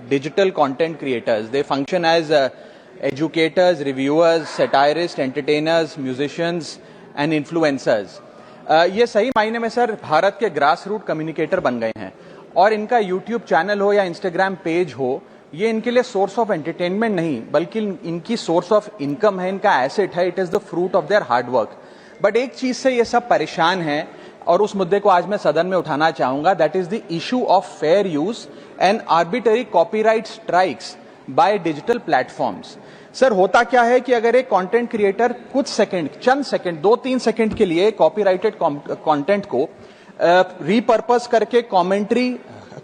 digital content creators. They function as educators, reviewers, satirists, entertainers, musicians and influencers. ये सही मायने में sir Bharat के ग्रास रूट कम्युनिकेटर बन गए हैं और इनका यूट्यूब चैनल हो या इंस्टाग्राम पेज हो, ये इनके लिए सोर्स ऑफ एंटरटेनमेंट नहीं बल्कि इनकी सोर्स ऑफ इनकम है, इनका एसेट है. It is the fruit of their hard work. But एक चीज से ये सब परेशान है और उस मुद्दे को आज मैं सदन में उठाना चाहूंगा. That is the issue of fair use and arbitrary copyright strikes by digital platforms. Sir होता क्या है कि अगर एक कंटेंट क्रिएटर कुछ सेकंड, चंद सेकंड, 2-3 सेकंड के लिए कॉपीराइटेड कंटेंट को रीपर्पस करके कमेंट्री,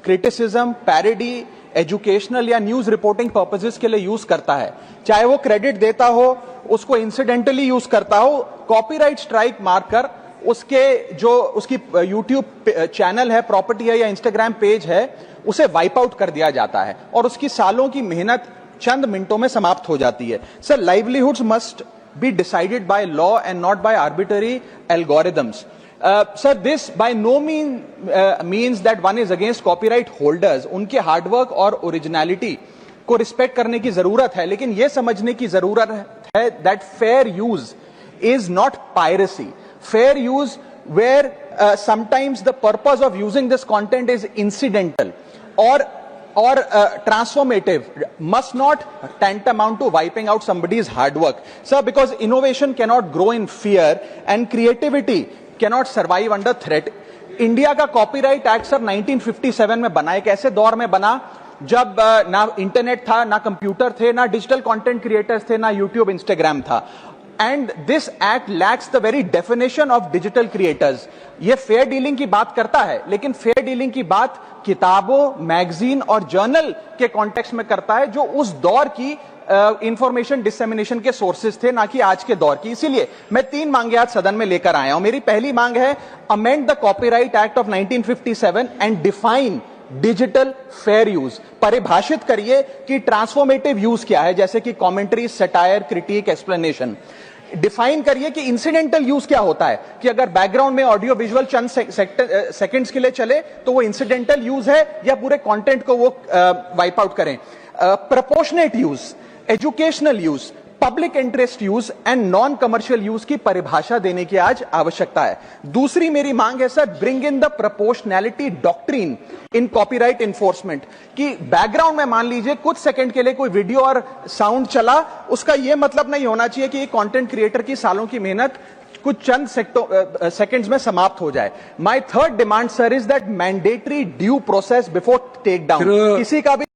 क्रिटिसिज्म, पैरोडी, एजुकेशनल या न्यूज रिपोर्टिंग पर्पसेस के लिए यूज करता है, चाहे वो क्रेडिट देता हो, उसको इंसिडेंटली यूज करता हो, कॉपीराइट स्ट्राइक मारकर उसकी यूट्यूब चैनल है, प्रॉपर्टी है या इंस्टाग्राम पेज है, उसे वाइप आउट कर दिया जाता है और उसकी सालों की मेहनत चंद मिनटों में समाप्त हो जाती है. Sir, livelihoods must be decided by law and not by arbitrary algorithms. Sir, this by no means that one is against copyright holders. उनके हार्डवर्क और ओरिजिनलिटी को रिस्पेक्ट करने की जरूरत है, लेकिन यह समझने की जरूरत है that fair use is not piracy. Fair use where sometimes the purpose of using this content is incidental or transformative must not tantamount to wiping out somebody's hard work. Sir, because innovation cannot grow in fear and creativity cannot survive under threat. India का copyright act sir 1957 में बना. एक ऐसे दौर में बना जब ना इंटरनेट था, ना कंप्यूटर थे, ना डिजिटल कंटेंट क्रिएटर्स थे, ना यूट्यूब, इंस्टाग्राम था. And this act lakhs the very definition of digital creators. ये फेयर डीलिंग की बात करता है, लेकिन फेयर डीलिंग की बात किताबों, मैगजीन और जर्नल के कॉन्टेक्स्ट में करता है, जो उस दौर की इंफॉर्मेशन डिसेमिनेशन के सोर्सेज थे, ना कि आज के दौर की. इसीलिए मैं 3 मांगे आज सदन में लेकर आया हूं. मेरी पहली मांग है, amend the copyright act of 1957 and define digital fair use. परिभाषित करिए कि ट्रांसफॉर्मेटिव यूज क्या है, जैसे कि commentary, satire, critic, explanation. Define करिए कि इंसिडेंटल यूज क्या होता है, कि अगर बैकग्राउंड में ऑडियो विजुअल चंद सेकंड्स के लिए चले तो वो इंसिडेंटल यूज है या पूरे कंटेंट को वो वाइप आउट करें. Proportionate use, educational use, public interest use and non commercial use की परिभाषा देने की आज आवश्यकता है. दूसरी मेरी मांग है sir, bring in the proportionality doctrine in copyright enforcement. कि बैकग्राउंड में मान लीजिए कुछ सेकंड के लिए कोई वीडियो और साउंड चला, उसका यह मतलब नहीं होना चाहिए कि कंटेंट क्रिएटर की सालों की मेहनत कुछ चंद सेकंड्स में समाप्त हो जाए. My third demand sir is that mandatory due process before take down. किसी का भी